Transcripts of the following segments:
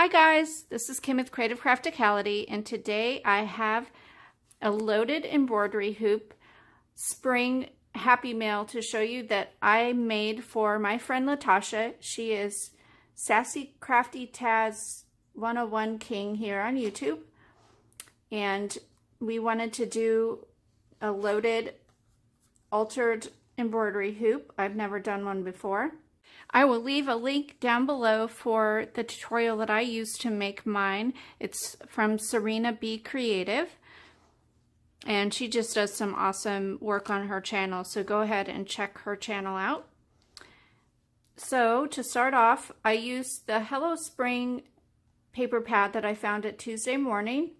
Hi guys, this is Kim with Creative Crafticality, and today I have a loaded embroidery hoop spring happy mail to show you that I made for my friend Latasha. She is Sassy Crafty Taz 101 King here on YouTube, and we wanted to do a loaded altered embroidery hoop. I've never done one before. I will leave a link down below for the tutorial that I used to make mine. It's from Serena B Creative, and she just does some awesome work on her channel, so go ahead and check her channel out. So to start off, I used the Hello Spring paper pad that I found at Tuesday Morning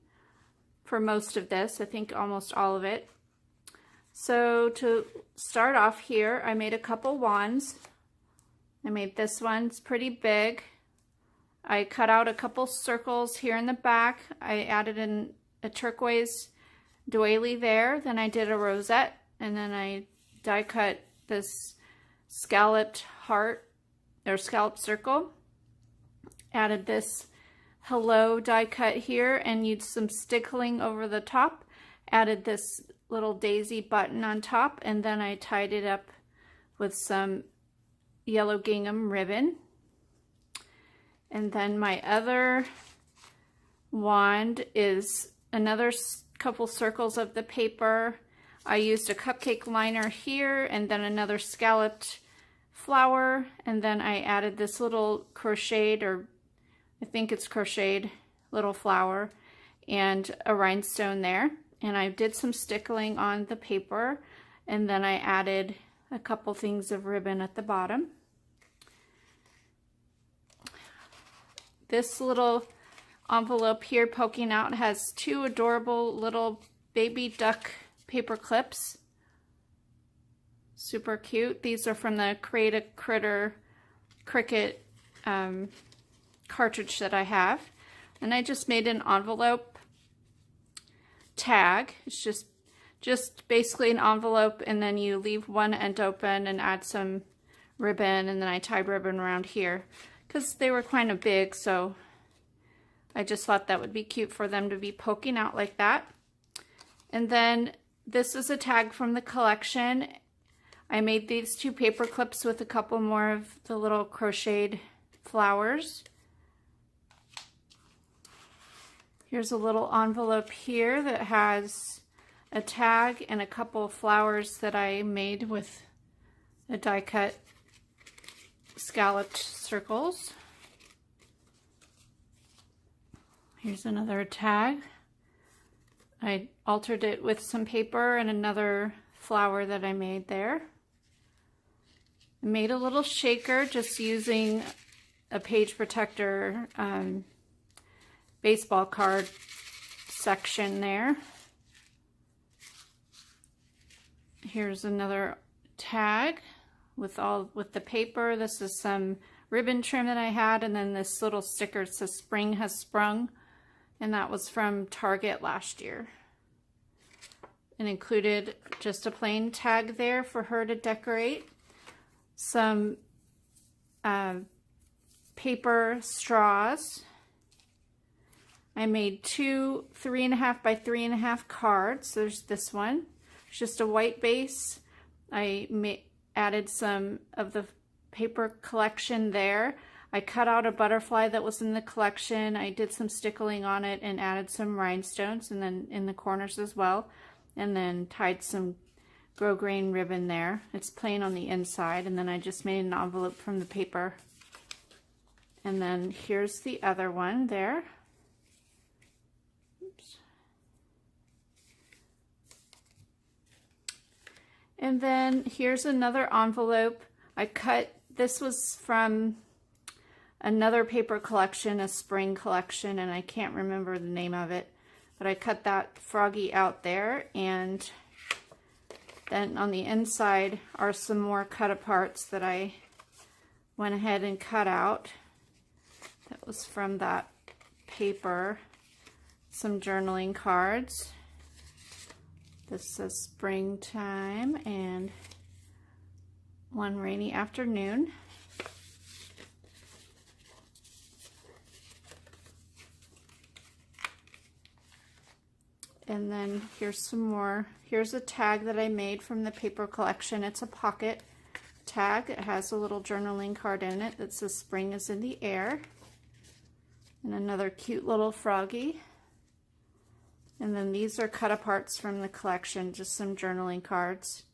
for most of this, I think almost all of it. So to start off here, I made a couple wands. I made this one, it's pretty big. I cut out a couple circles here in the back. I added in a turquoise doily there. Then I did a rosette, and then I die cut this scalloped heart or scalloped circle. Added this hello die cut here and used some stickling over the top. Added this little daisy button on top, and then I tied it up with some yellow gingham ribbon. And then my other wand is another couple circles of the paper. I used a cupcake liner here and then another scalloped flower, and then I added this little crocheted, or I think it's crocheted, little flower and a rhinestone there. And I did some stickling on the paper, and then I added a couple things of ribbon at the bottom. This little envelope here poking out has two adorable little baby duck paper clips. Super cute. These are from the Create a Cricut cartridge that I have. And I just made an envelope tag. It's just basically an envelope, and then you leave one end open and add some ribbon, and then I tied ribbon around here because they were kind of big, so I just thought that would be cute for them to be poking out like that. And then this is a tag from the collection. I made these two paper clips with a couple more of the little crocheted flowers. Here's a little envelope here that has a tag and a couple of flowers that I made with a die cut scalloped circles. Here's another tag. I altered it with some paper and another flower that I made there. I made a little shaker just using a page protector baseball card section there. Here's another tag with the paper. This is some ribbon trim that I had, and then this little sticker says spring has sprung, and that was from Target last year. It included just a plain tag there for her to decorate. Some paper straws. I made two 3.5 by 3.5 cards. There's this one. It's just a white base. I added some of the paper collection there. I cut out a butterfly that was in the collection. I did some stickling on it and added some rhinestones, and then in the corners as well, and then tied some grosgrain ribbon there. It's plain on the inside, and then I just made an envelope from the paper. And then here's the other one there. Oops. And then here's another envelope. I cut, this was from another paper collection, a spring collection, and I can't remember the name of it, but I cut that froggy out there, and then on the inside are some more cut aparts that I went ahead and cut out. That was from that paper. Some journaling cards. This says springtime and one rainy afternoon. And then here's some more. Here's a tag that I made from the paper collection. It's a pocket tag. It has a little journaling card in it that says spring is in the air. And another cute little froggy. And then these are cut aparts from the collection, just some journaling cards.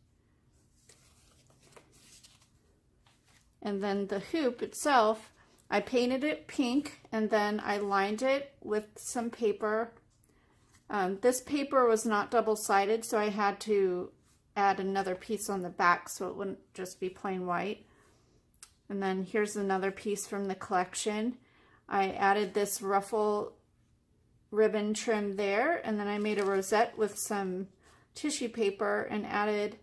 And then the hoop itself, I painted it pink and then I lined it with some paper. This paper was not double-sided, so I had to add another piece on the back so it wouldn't just be plain white. And then here's another piece from the collection. I added this ruffle ribbon trim there, and then I made a rosette with some tissue paper and added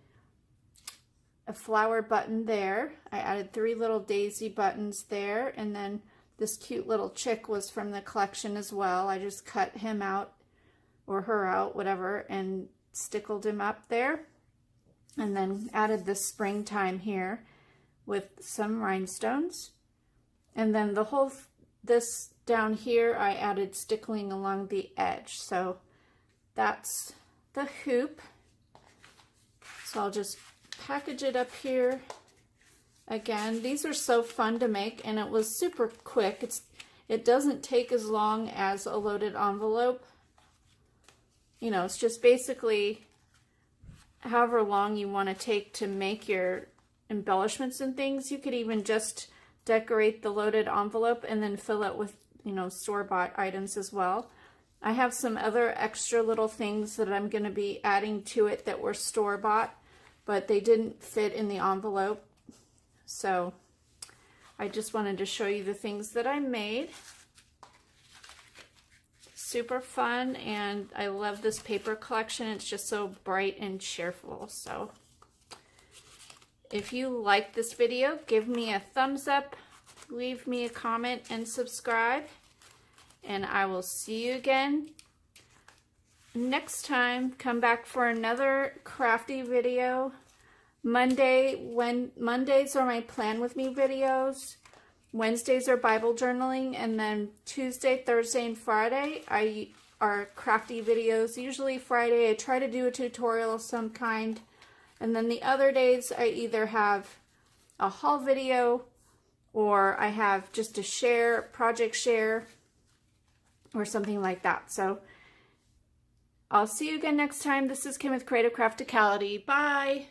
a flower button there. I added 3 little daisy buttons there, and then this cute little chick was from the collection as well. I just cut him out, or her out, whatever, and stickled him up there. And then added this springtime here with some rhinestones. And then the whole, this down here, I added stickling along the edge. So that's the hoop. So I'll just package it up here. Again, these are so fun to make, and it was super quick. It doesn't take as long as a loaded envelope. You know, it's just basically however long you want to take to make your embellishments and things. You could even just decorate the loaded envelope and then fill it with, you know, store-bought items as well. I have some other extra little things that I'm going to be adding to it that were store-bought, but they didn't fit in the envelope. So I just wanted to show you the things that I made. Super fun, and I love this paper collection. It's just so bright and cheerful. So if you like this video, give me a thumbs up, leave me a comment, and subscribe. And I will see you again next time. Come back for another crafty video. Mondays are my plan with me videos. Wednesdays are Bible journaling, and then Tuesday, Thursday, and Friday are crafty videos. Usually Friday I try to do a tutorial of some kind, and then the other days I either have a haul video or I have just a project share or something like that. So I'll see you again next time. This is Kim with Creative Crafticality. Bye!